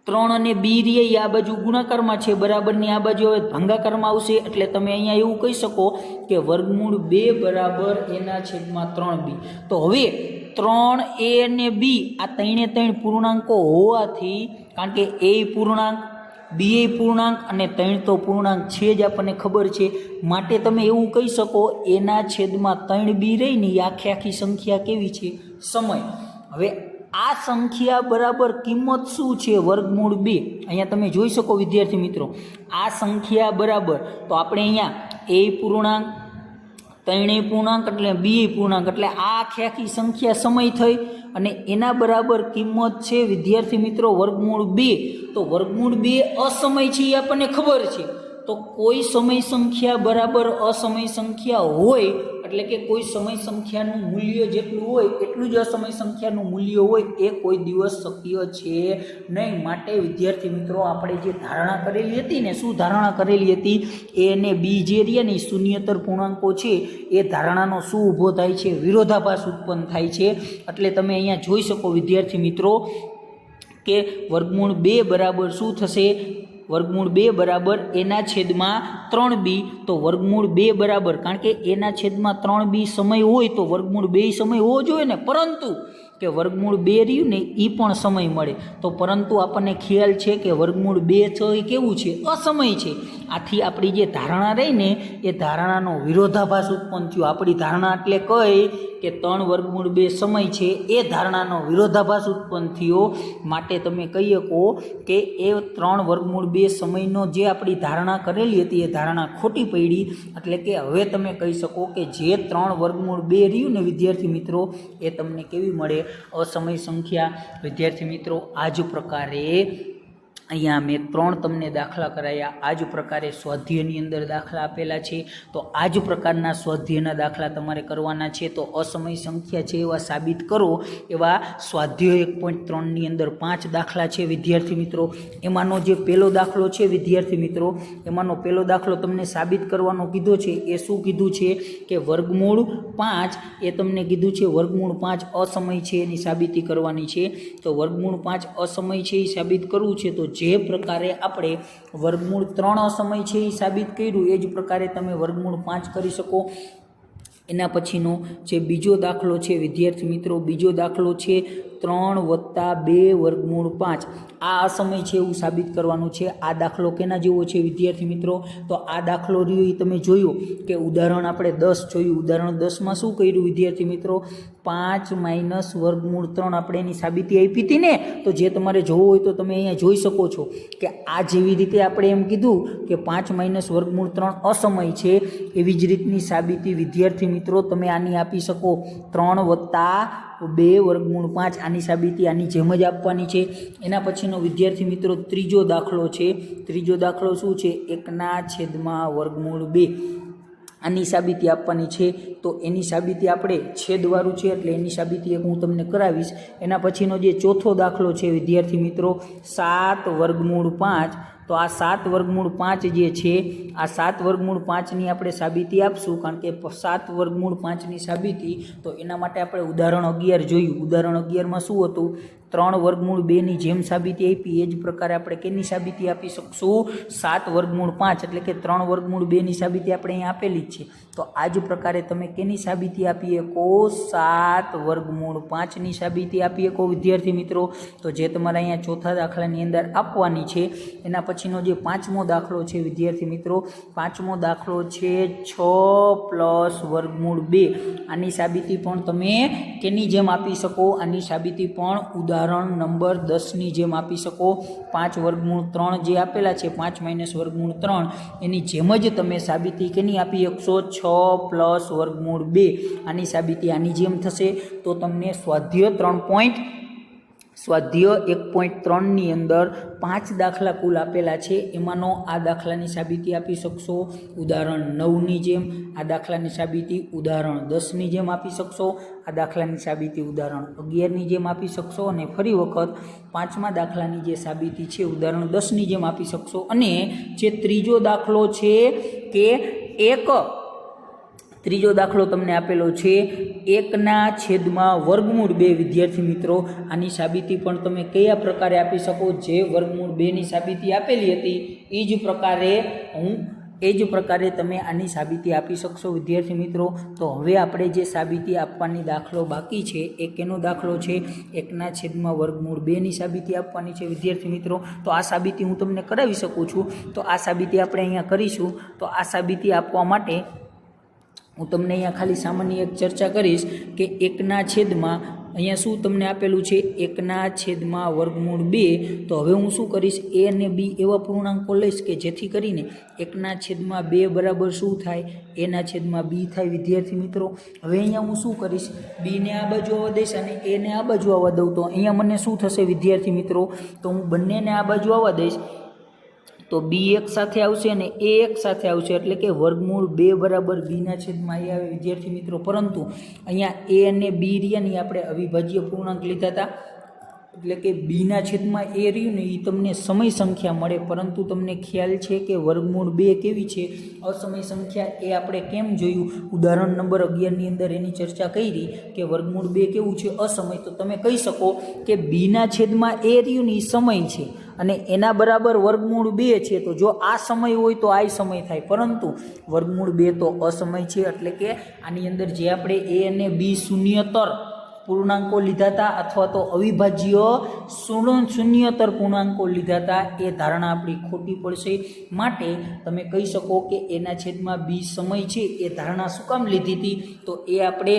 3 અને b રે આ બાજુ ગુણાકારમાં છે, બરાબરની આ બાજુ હવે ભાંગાકારમાં આવશે, એટલે તમે અહીંયા એવું કહી શકો કે √2 બરાબર એના છેદમાં 3b. તો હવે 3a અને b આ ત્રણે ત્રણ પૂર્ણાંકો હોવાથી, કારણ કે a પૂર્ણાંક, b એ પૂર્ણાંક અને 3 તો પૂર્ણાંક છે જ આપણને ખબર છે, માટે તમે એવું કહી શકો એના છેદમાં 3b રહીને આખી આખી સંખ્યા કેવી છે? સમય. હવે આ સંખ્યા બરાબર કિંમત શું છે? √2. અહીંયા તમે જોઈ શકો વિદ્યાર્થી મિત્રો, આ સંખ્યા બરાબર, તો આપણે અહીંયા a પૂર્ણાંક, 3 પૂર્ણાંક એટલે b પૂર્ણાંક, એટલે આ આખી આખી સંખ્યા સમય થઈ અને એના બરાબર કિંમત છે વિદ્યાર્થી મિત્રો √2. તો √2 અસમય છે એ આપણને ખબર છે. તો કોઈ સમય સંખ્યા બરાબર અસમય સંખ્યા હોય એટલે કે કોઈ સમય સંખ્યાનું મૂલ્ય જેટલું હોય એટલું જ અસમય સંખ્યાનું મૂલ્ય હોય એ કોઈ દિવસ શક્ય છે નહીં. માટે વિદ્યાર્થી મિત્રો આપણે જે ધારણા કરેલી હતી ને, શું ધારણા કરેલી હતી? એ અને બી જે રહ્યા ને શૂન્યતર પૂર્ણાંકો છે એ ધારણાનો શું ઊભો થાય છે? વિરોધાભાસ ઉત્પન્ન થાય છે. એટલે તમે અહીંયા જોઈ શકો વિદ્યાર્થી મિત્રો કે √2 બરાબર શું થશે? √2 બરાબર એના છેદમાં 3b. તો √2 બરાબર, કારણ કે એના છેદમાં 3b સમય હોય તો √2 સમય હોવો જોઈએ ને, પરંતુ કે √2 રહ્યું ને એ પણ સમય મળે. તો પરંતુ આપણને ખ્યાલ છે કે √2 છે એ કેવું છે? અસમય છે. આથી આપણી જે ધારણા રહી ને એ ધારણાનો વિરોધાભાસ ઉત્પન્ન થયો. આપણી ધારણા એટલે કઈ કે 3√2 સમય છે, એ ધારણાનો વિરોધાભાસ ઉત્પન્ન થયો. માટે તમે કહી શકો કે એ 3√2 સમયનો જે આપણી ધારણા કરેલી હતી એ ધારણા ખોટી પડી. એટલે કે હવે તમે કહી શકો કે જે 3√2 રહ્યું ને વિદ્યાર્થી મિત્રો એ તમને કેવી મળે? અસમય સંખ્યા. વિદ્યાર્થી મિત્રો આ જ પ્રકારે અહીંયા મેં 3 તમને દાખલા કરાયા. આ જ પ્રકારે સ્વાધ્યાયની અંદર દાખલા આપેલા છે, તો આ જ પ્રકારના સ્વાધ્યાયના દાખલા તમારે કરવાના છે. તો અસમય સંખ્યા છે એવા સાબિત કરો એવા સ્વાધ્યાય 1.3ની અંદર 5 દાખલા છે વિદ્યાર્થી મિત્રો. એમાંનો જે પહેલો દાખલો છે વિદ્યાર્થી મિત્રો, એમાંનો પહેલો દાખલો તમને સાબિત કરવાનો કીધો છે. એ શું કીધું છે કે √5 એ તમને કીધું છે √5 અસમય છે એની સાબિતી કરવાની છે. તો √5 અસમય છે એ સાબિત કરવું છે. તો જે પ્રકારે આપણે √3 અસમય છે એ સાબિત કર્યું એ જ પ્રકારે તમે √5 કરી શકો. એના પછીનો જે બીજો દાખલો છે વિદ્યાર્થી મિત્રો, બીજો દાખલો છે 3 + 2 √5. આ અસમય છે એવું સાબિત કરવાનું છે. આ દાખલો કેના જેવો છે વિદ્યાર્થી મિત્રો? તો આ દાખલો રહ્યો એ તમે જોયું કે ઉદાહરણ આપણે 10 જોયું. ઉદાહરણ 10માં શું કર્યું વિદ્યાર્થી મિત્રો? 5 - √3 આપણે એની સાબિતી આપી હતી ને. તો જે તમારે જોવું હોય તો તમે અહીંયા જોઈ શકો છો કે આ જેવી રીતે આપણે એમ કીધું કે 5 - √3 અસમય છે, એવી જ રીતની સાબિતી વિદ્યાર્થી મિત્રો તમે આની આપી શકો. 3 + 2 √5 આની સાબિતી આની જેમ જ આપવાની છે. એના પછીનો વિદ્યાર્થી મિત્રો ત્રીજો દાખલો છે. ત્રીજો દાખલો શું છે? 1/√2 આની સાબિતી આપવાની છે. તો એની સાબિતી આપણે છેદવાળું છે એટલે એની સાબિતી હું તમને કરાવીશ. એના પછીનો જે ચોથો દાખલો છે વિદ્યાર્થી મિત્રો 7√5. તો આ 7√5 જે છે, આ 7√5ની આપણે સાબિતી આપશું, કારણ કે 7√5ની સાબિતી. તો એના માટે આપણે ઉદાહરણ 11 જોયું. ઉદાહરણ 11માં શું હતું? 3√2ની જેમ સાબિતી આપી એ જ પ્રકારે આપણે કેની સાબિતી આપી શકશું? 7√5 એટલે કે 3√2ની સાબિતી આપણે અહીં આપેલી જ છે. તો આ જ પ્રકારે તમે કેની સાબિતી આપી શકો? 7√5ની સાબિતી આપી શકો વિદ્યાર્થી મિત્રો. તો જે તમારે અહીંયા ચોથા દાખલાની અંદર આપવાની છે. એના પછીનો જે પાંચમો દાખલો છે વિદ્યાર્થી મિત્રો, પાંચમો દાખલો છે 6 + √2. આની સાબિતી પણ તમે કેની જેમ આપી શકો? આની સાબિતી પણ ઉદાહરણ ઉદાહરણ નંબર 10ની જેમ આપી શકો. 5 વર્ગમૂળ 3 જે આપેલા છે, 5 - વર્ગમૂળ 3 એની જેમ જ તમે સાબિતી કેની આપી શકશો? 6 પ્લસ વર્ગમૂળ 2. આની સાબિતી આની જેમ થશે. તો તમને સ્વાધ્યાય 1.3ની અંદર 5 દાખલા કુલ આપેલા છે, એમાંનો આ દાખલાની સાબિતી આપી શકશો ઉદાહરણ 9ની જેમ. આ દાખલાની સાબિતી ઉદાહરણ 10ની જેમ આપી શકશો. આ દાખલાની સાબિતી ઉદાહરણ 11ની જેમ આપી શકશો. અને ફરી વખત 5મા દાખલાની જે સાબિતી છે ઉદાહરણ 10ની જેમ આપી શકશો. અને જે ત્રીજો દાખલો છે કે ત્રીજો દાખલો તમને આપેલો છે 1/વર્ગમૂળ 2. વિદ્યાર્થી મિત્રો, આની સાબિતી પણ તમે કયા પ્રકારે આપી શકો? જે વર્ગમૂળ 2ની સાબિતી આપેલી હતી એ જ પ્રકારે તમે આની સાબિતી આપી શકશો વિદ્યાર્થી મિત્રો. તો હવે આપણે જે સાબિતી આપવાની દાખલો બાકી છે એ કેનો દાખલો છે? 1/વર્ગમૂળ 2ની સાબિતી આપવાની છે વિદ્યાર્થી મિત્રો. તો આ સાબિતી હું તમને કરાવી શકું છું. તો આ સાબિતી આપણે અહીંયા કરીશું. તો આ સાબિતી આપવા માટે હું તમને અહીંયા ખાલી સામાન્ય એક ચર્ચા કરીશ કે 1/, અહીંયા શું તમને આપેલું છે? 1/વર્ગમૂળ 2. તો હવે હું શું કરીશ? a અને b એવા પૂર્ણાંકો લઈશ કે જેથી કરીને 1/2 બરાબર શું થાય? a/b થાય વિદ્યાર્થી મિત્રો. હવે અહીંયા હું શું કરીશ? b ને આ બાજુ આવવા દઈશ અને a ને આ બાજુ આવવા દઉં. તો અહીંયા મને શું થશે વિદ્યાર્થી મિત્રો? તો હું બંનેને આ બાજુ આવવા દઈશ તો b એક સાથે આવશે અને a એક સાથે આવશે, એટલે કે વર્ગમૂળ 2 બરાબર b/a આવે વિદ્યાર્થી મિત્રો. પરંતુ અહીંયા a અને b રહ્યાની આપણે અવિભાજ્ય પૂર્ણાંક લીધા હતા, એટલે કે b/a રહ્યું ને એ તમને સમય સંખ્યા મળે. પરંતુ તમને ખ્યાલ છે કે વર્ગમૂળ 2 કેવી છે? અસમય સંખ્યા. એ આપણે કેમ જોયું? ઉદાહરણ નંબર 11ની અંદર એની ચર્ચા કરી કે વર્ગમૂળ 2 કેવું છે? અસમય. તો તમે કહી શકો કે b/a રહ્યું ને એ સમય છે અને એના બરાબર વર્ગમૂળ 2 છે. તો જો આ સમય હોય તો આ સમય થાય, પરંતુ વર્ગમૂળ 2 તો અસમય છે. એટલે કે આની અંદર જે આપણે a અને b શૂન્યતર પૂર્ણાંકો લીધા હતા અથવા તો અવિભાજ્ય શૂન્યતર પૂર્ણાંકો લીધા હતા, એ ધારણા આપણી ખોટી પડશે. માટે તમે કહી શકો કે a/b સમય છે. એ ધારણા શું કામ લીધી હતી? તો એ આપણે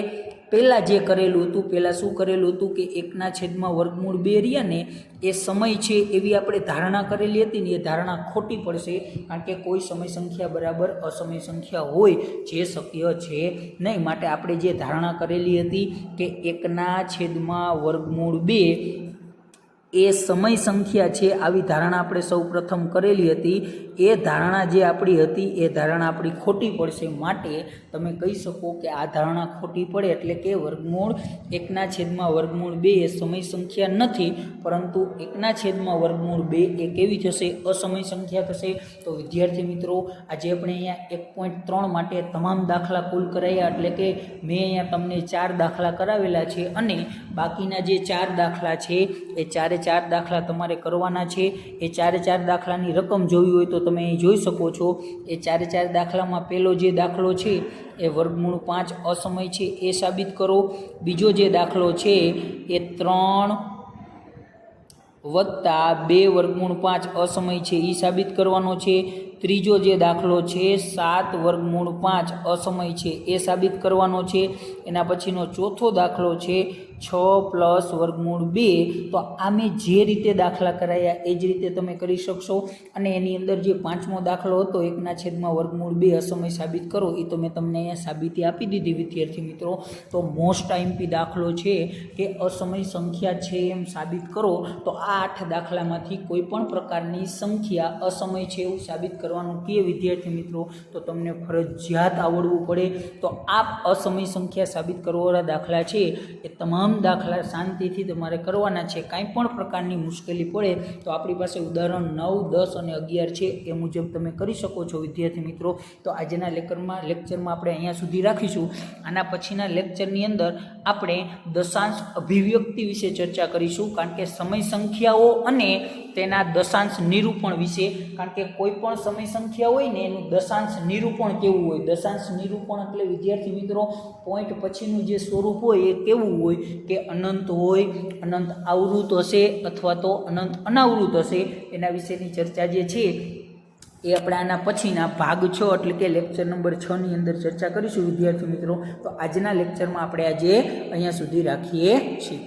પહેલાં જે કરેલું હતું, પહેલાં શું કરેલું હતું કે 1/વર્ગમૂળ 2 રહ્યા ને એ સમય છે એવી આપણે ધારણા કરેલી હતી ને, એ ધારણા ખોટી પડશે. કારણ કે કોઈ સમય સંખ્યા બરાબર અસમય સંખ્યા હોય જે શક્ય છે નહીં. માટે આપણે જે ધારણા કરેલી હતી કે 1/વર્ગમૂળ 2 એ સમય સંખ્યા છે, આવી ધારણા આપણે સૌ પ્રથમ કરેલી હતી. એ ધારણા જે આપણી હતી એ ધારણા આપણી ખોટી પડશે. માટે તમે કહી શકો કે આ ધારણા ખોટી પડે એટલે કે વર્ગમૂળ 1/વર્ગમૂળ 2 એ સમય સંખ્યા નથી, પરંતુ 1/વર્ગમૂળ 2 એ કેવી થશે? અસમય સંખ્યા થશે. તો વિદ્યાર્થી મિત્રો, આજે આપણે અહીંયા 1.3 માટે તમામ દાખલા કુલ કરાયા, એટલે કે મેં અહીંયા તમને 4 દાખલા કરાવેલા છે અને બાકીના જે 4 દાખલા છે એ 4 દાખલા તમારે કરવાના છે. એ 4 દાખલાની રકમ જોવી હોય તો તમે અહીં જોઈ શકો છો. એ 4 દાખલામાં પહેલો જે દાખલો છે એ વર્ગમૂળ 5 અસમય છે એ સાબિત કરો. બીજો જે દાખલો છે એ 3 વત્તા 2 વર્ગમૂળ 5 અસમય છે એ સાબિત કરવાનો છે. ત્રીજો જે દાખલો છે 7 વર્ગમૂળ 5 અસમય છે એ સાબિત કરવાનો છે. એના પછીનો ચોથો દાખલો છે 6 પ્લસ વર્ગમૂળ 2. તો આ મેં જે રીતે દાખલા કરાયા એ જ રીતે તમે કરી શકશો. અને એની અંદર જે 5મો દાખલો હતો 1/વર્ગમૂળ 2 અસમય સાબિત કરો, એ તો મેં તમને અહીંયા સાબિતી આપી દીધી વિદ્યાર્થી મિત્રો. તો મોસ્ટ આઈએમપી દાખલો છે કે અસમય સંખ્યા છે એમ સાબિત કરો. તો આ 8 દાખલામાંથી કોઈ પણ પ્રકારની સંખ્યા અસમય છે એવું સાબિત કરવાનું કે વિદ્યાર્થી મિત્રો તો તમને ફરજિયાત આવડવું પડે. તો આ અસમય સંખ્યા સાબિત કરવાવાળા દાખલા છે એ તમામ દાખલા શાંતિથી તમારે કરવાના છે. કાંઈ પણ પ્રકારની મુશ્કેલી પડે તો આપણી પાસે ઉદાહરણ 9, 10 અને 11 છે, એ મુજબ તમે કરી શકો છો વિદ્યાર્થી મિત્રો. તો આજના લેક્ચરમાં આપણે અહીંયા સુધી રાખીશું. આના પછીના લેક્ચરની અંદર આપણે દશાંશ અભિવ્યક્તિ વિશે ચર્ચા કરીશું, કારણ કે સમય સંખ્યાઓ અને તેના દશાંશ નિરૂપણ વિશે. કારણ કે કોઈ પણ સમય સંખ્યા હોય ને એનું દશાંશ નિરૂપણ કેવું હોય? દશાંશ નિરૂપણ એટલે વિદ્યાર્થી મિત્રો પોઈન્ટ પછીનું જે સ્વરૂપ હોય એ કેવું હોય કે અનંત હોય, અનંત આવૃત હશે અથવા તો અનંત અનાવૃત હશે. એના વિશેની ચર્ચા જે છે એ આપણે આના પછીના ભાગ 6 એટલે કે લેક્ચર નંબર 6 ની અંદર ચર્ચા કરીશું વિદ્યાર્થી મિત્રો. તો આજના લેક્ચરમાં આપણે આજે અહીંયા સુધી રાખીએ છીએ.